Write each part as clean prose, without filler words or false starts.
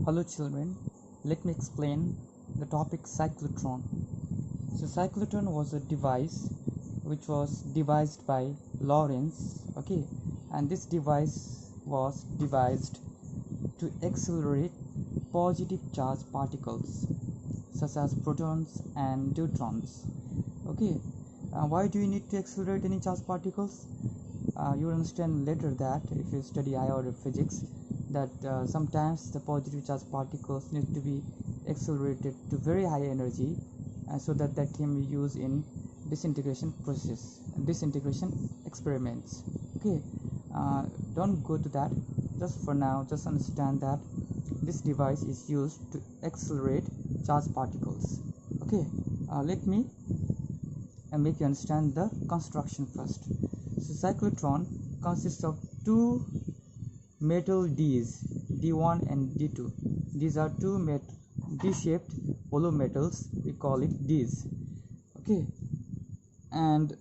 Hello children, let me explain the topic cyclotron. So cyclotron was a device which was devised by Lorentz, and this device was devised to accelerate positive charge particles such as protons and neutrons. Why do you need to accelerate any charge particles? You will understand later that if you study IR physics, that sometimes the positive charge particles need to be accelerated to very high energy, so that can be used in disintegration experiments. Don't go to that. Just for now, just understand that this device is used to accelerate charge particles. Let me make you understand the construction first. So cyclotron consists of two metal Ds, D1 and D2. These are two D-shaped hollow metals. We call it Ds. And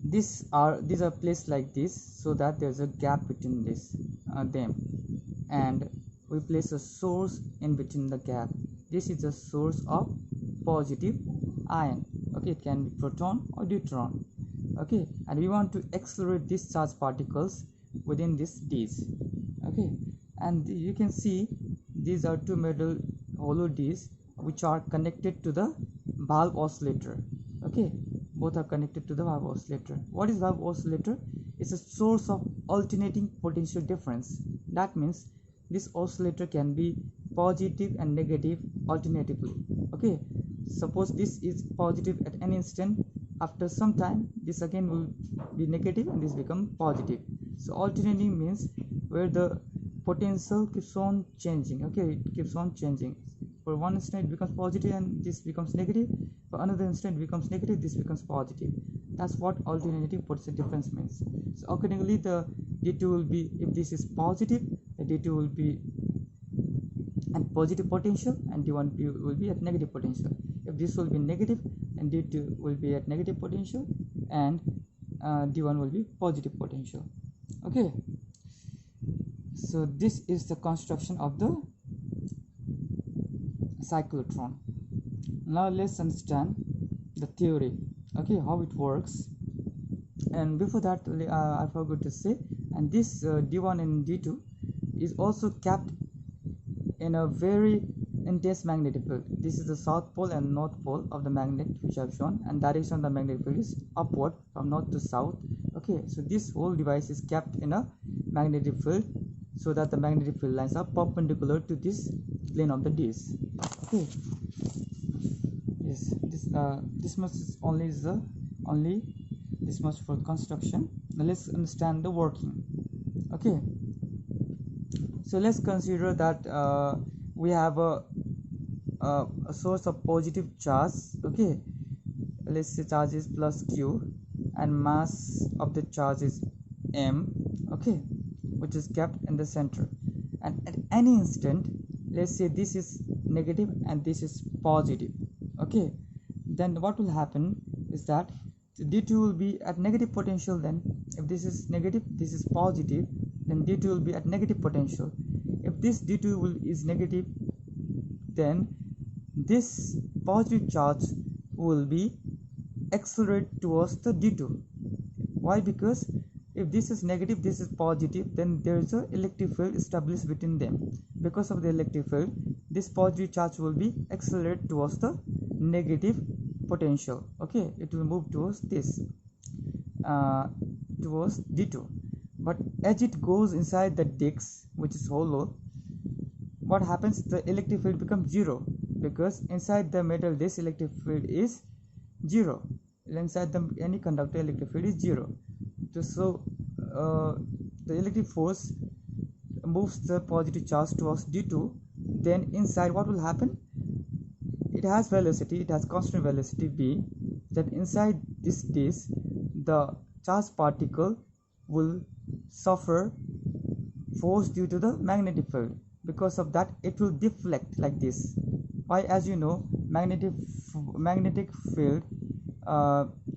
these are placed like this so that there's a gap between them, and we place a source in between the gap. This is the source of positive ion. It can be proton or deuteron. And we want to accelerate these charge particles within this Ds. And you can see these are two metal hollow Ds which are connected to the valve oscillator. Both are connected to the valve oscillator. What is valve oscillator? It's a source of alternating potential difference. That means this oscillator can be positive and negative alternatively. Suppose this is positive at any instant. After some time, this again will be negative and this become positive. So alternating means where the potential keeps on changing. It keeps on changing. For one instant it becomes positive and this becomes negative. For another instant it becomes negative, this becomes positive. That's what alternating potential difference means. So accordingly, the D2 will be, if this is positive, the D2 will be at positive potential and D1 will be at negative potential. If this will be negative, and D2 will be at negative potential, and D1 will be positive potential. So this is the construction of the cyclotron. Now let's understand the theory, how it works. And before that, I forgot to say, and this D1 and D2 is also kept in a very intense magnetic field. This is the south pole and north pole of the magnet which I have shown, and direction of the magnetic field is upward from north to south. So this whole device is kept in a magnetic field so that the magnetic field lines are perpendicular to this plane of the Ds. Yes, this much is only this much for construction. Now let's understand the working. So let's consider that we have a source of positive charge. Let's say charge is plus Q and mass of the charge is M, which is kept in the center. And at any instant, let's say this is negative and this is positive. Then what will happen is that D2 will be at negative potential. Then if this is negative, this is positive, then D2 will be at negative potential. If this D2 is negative, then this positive charge will be accelerated towards the D2. Why? Because if this is negative, this is positive, then there is an electric field established between them. Because of the electric field, this positive charge will be accelerated towards the negative potential. It will move towards this, towards D2. But as it goes inside the disc, which is hollow, what happens? The electric field becomes zero, because inside the metal this electric field is zero. Inside any conductor, electric field is zero. So the electric force moves the positive charge towards D2. Then inside, what will happen? It has velocity, it has constant velocity v. Then inside this disc, the charge particle will suffer force due to the magnetic field. Because of that, it will deflect like this. Why? As you know, magnetic field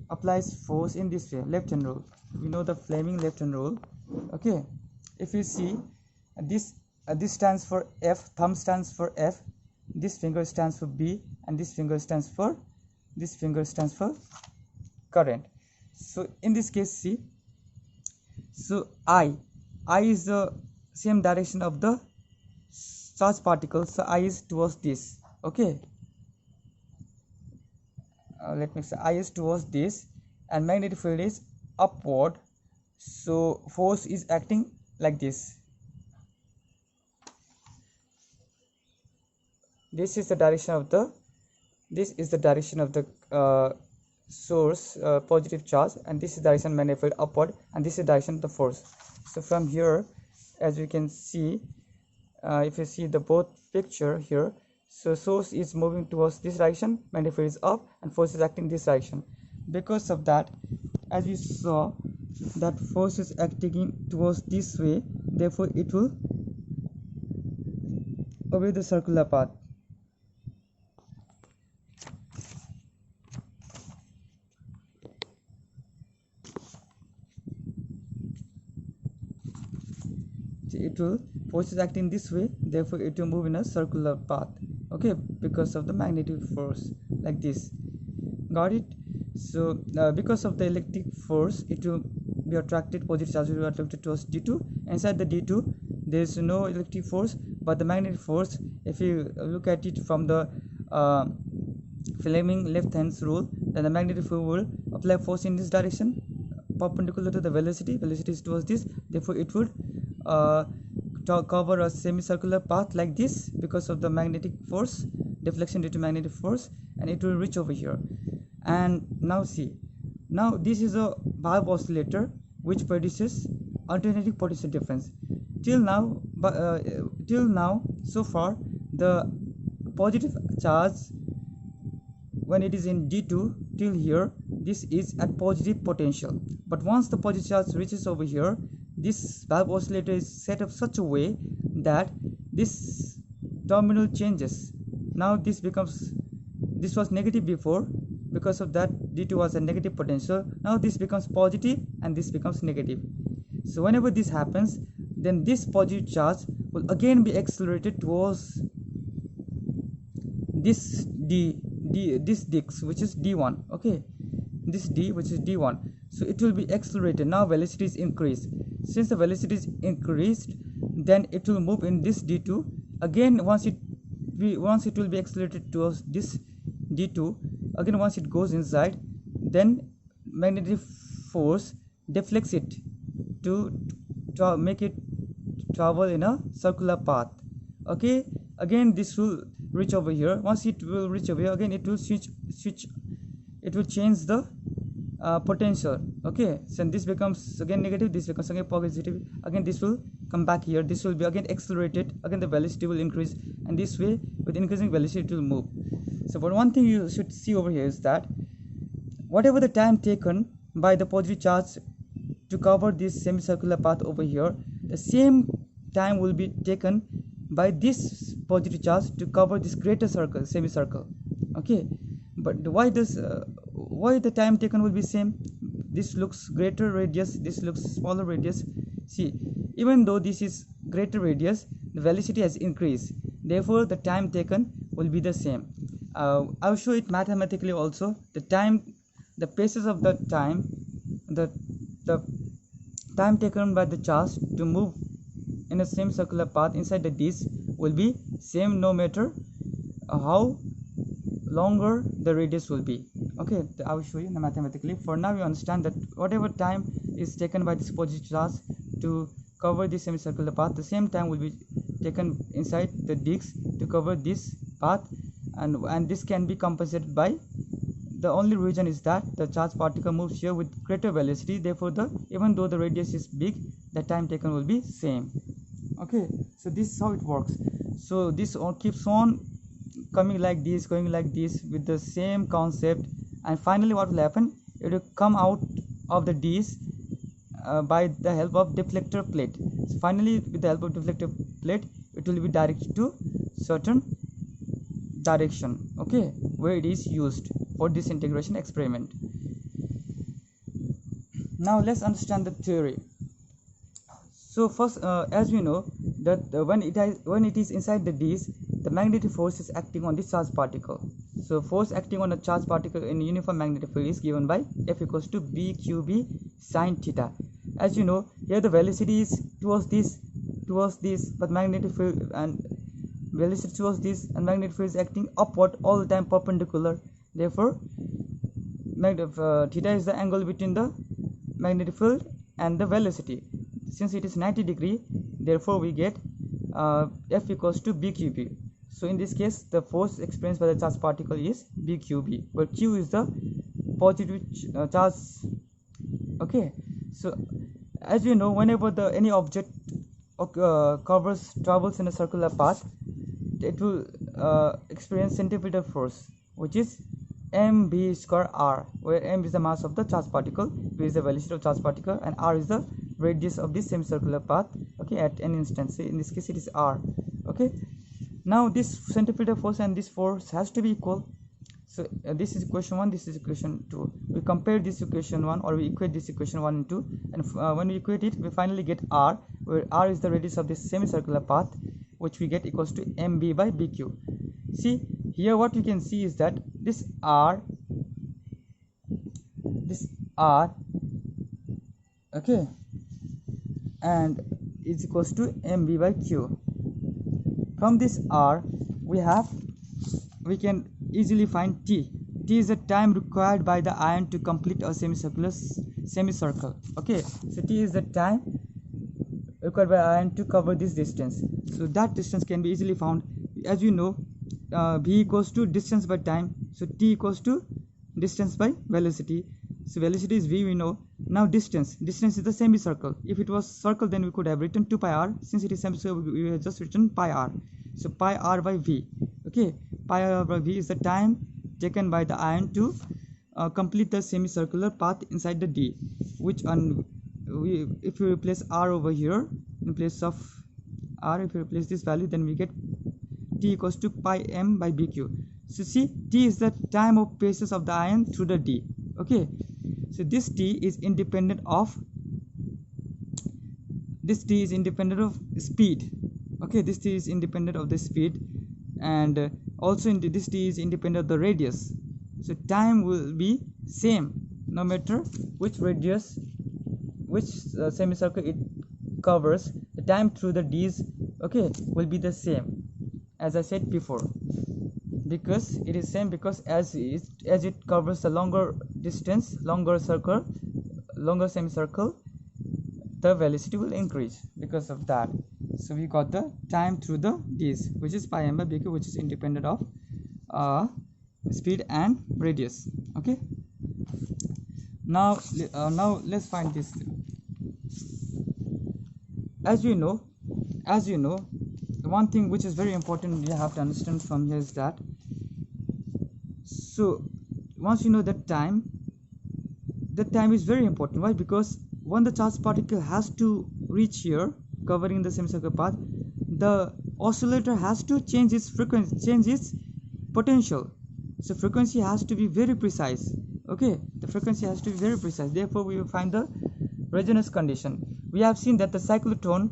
applies force in this way, left hand rule. We know the Fleming left hand rule. If you see, this this stands for F, thumb stands for F, this finger stands for B, and this finger stands for current. So in this case, see, so I is the same direction of the charge particle, so I is towards this. Okay, let me say I is towards this, and magnetic field is upward, so force is acting like this. This is the direction of the source, positive charge, and this is direction magnetic field upward, and this is direction of the force. So from here, as you can see, if you see the both picture here, so source is moving towards this direction, magnetic field is up, and force is acting this direction. Because of that, as you saw, that force is acting towards this way, therefore it will obey the circular path. Force is acting this way, therefore it will move in a circular path. Okay, because of the magnetic force, like this. Got it? So because of the electric force, it will be attracted, positive charge will be attracted towards D2. Inside the D2 there is no electric force, but the magnetic force, if you look at it from the Fleming left hand rule, then the magnetic field will apply force in this direction perpendicular to the velocity is towards this, therefore it would cover a semicircular path like this because of the magnetic force, deflection due to magnetic force, and it will reach over here. And now see, now this is a valve oscillator which produces alternating potential difference. Till now so far, the positive charge, when it is in D2 till here, this is at positive potential, but once the positive charge reaches over here, this valve oscillator is set up such a way that this terminal changes. Now this was negative before, because of that D2 was a negative potential. Now this becomes positive and this becomes negative. So whenever this happens, then this positive charge will again be accelerated towards this this Dix, which is D1. Okay, this D, which is D1, so it will be accelerated. Now velocity is increased. Since the velocity is increased, then it will move in this D2 again. Once it will be accelerated towards this D2 again. Once it goes inside, then magnetic force deflects it to make it travel in a circular path. Okay, again this will reach over here. Once it will reach over here, again it will switch it will change the potential. Okay, so this becomes again negative, this becomes again positive, again this will come back here, this will be again accelerated, again the velocity will increase, and this way with increasing velocity it will move. So but one thing you should see over here is that whatever the time taken by the positive charge to cover this semicircular path over here, the same time will be taken by this positive charge to cover this greater circle, semicircle. Okay, but why the time taken will be same? This looks greater radius, this looks smaller radius. See, even though this is greater radius, the velocity has increased, therefore the time taken will be the same. I'll show it mathematically also. The paces of the time, the time taken by the charge to move in a same circular path inside the disk will be same no matter how longer the radius will be. Okay, I will show you mathematically. For now you understand that whatever time is taken by this positive charge to cover this semicircular path, the same time will be taken inside the disk to cover this path, and this can be compensated by, the only reason is that the charge particle moves here with greater velocity, therefore even though the radius is big, the time taken will be same. Okay, so this is how it works. So this keeps on coming like this, going like this with the same concept, and finally what will happen, it will come out of the disk by the help of deflector plate. So finally with the help of deflector plate, it will be directed to certain direction, okay, where it is used for this integration experiment. Now let's understand the theory. So first, as we know, that when it is inside the disk, the magnetic force is acting on the charged particle. So force acting on a charged particle in uniform magnetic field is given by F equals to BQB sin theta. As you know, here the velocity is towards this, but magnetic field and velocity towards this, and magnetic field is acting upward all the time perpendicular. Therefore, theta is the angle between the magnetic field and the velocity. Since it is 90 degree, therefore we get F equals to BQB. So in this case, the force experienced by the charged particle is BQB, where Q is the positive charge. Okay, so as you know, whenever any object travels in a circular path, it will experience centripetal force, which is mv square r, where m is the mass of the charged particle, v is the velocity of charged particle, and r is the radius of this semicircular path. Okay, at any instance, in this case it is r. Okay, now this centripetal force and this force has to be equal. So this is equation 1, this is equation 2. We compare this equation 1, or we equate this equation 1 and 2, and when we equate it, we finally get r, where r is the radius of this semicircular path, which we get equals to mb by bq. See here, what you can see is that this r, okay, and is equals to mb by q. From this r, we can easily find t. T is the time required by the ion to complete a semicircle. Okay, so t is the time required by ion to cover this distance. So that distance can be easily found. As you know, v equals to distance by time, so t equals to distance by velocity. So velocity is v, we know. Now distance is the semicircle. If it was circle, then we could have written 2 pi r. Since it is semicircle, we have just written pi r. So pi r by v. Okay, pi r by v is the time taken by the ion to complete the semicircular path inside the d, which if we replace r over here in place of r, if we replace this value, then we get t equals to pi m by bq. So see, t is the time of passes of the ion through the d. Okay, so this t is independent of speed. Okay, this t is independent of the speed, and also this t is independent of the radius. So time will be same no matter which radius, which semicircle it covers. The time through the d's, okay, will be the same as I said before, because it is same, because as it covers a longer distance, longer semicircle, the velocity will increase because of that. So we got the time through the d's, which is pi m by bq, which is independent of speed and radius. Okay, now let's find this. As you know, one thing which is very important you have to understand from here is that, so once you know that time is very important. Why? Because when the charged particle has to reach here, covering the semicircular path, the oscillator has to change its frequency, change its potential. So frequency has to be very precise. Okay, the frequency has to be very precise. Therefore, we will find the resonance condition. We have seen that the cyclotron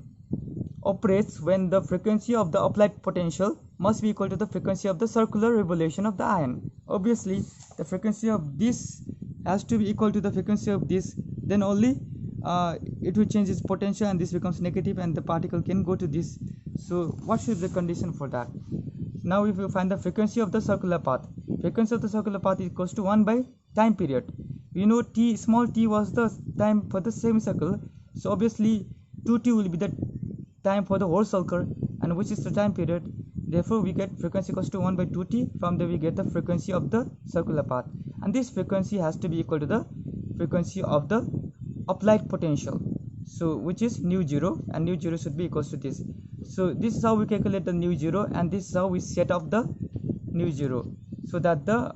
operates when the frequency of the applied potential must be equal to the frequency of the circular revolution of the ion. Obviously, the frequency of this has to be equal to the frequency of this, then only it will change its potential, and this becomes negative, and the particle can go to this. So what should be the condition for that? Now if you find the frequency of the circular path, frequency of the circular path is equals to 1 by time period. We know t, small t was the time for the semicircle, so obviously 2t will be the time for the whole circle, and which is the time period. Therefore we get frequency equals to 1 by 2t. From there we get the frequency of the circular path, and this frequency has to be equal to the frequency of the applied potential, so which is nu zero, and nu zero should be equals to this. So this is how we calculate the nu zero, and this is how we set up the nu zero, so that the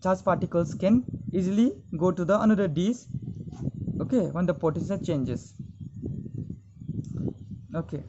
charged particles can easily go to the another d's, okay, when the potential changes. Okay.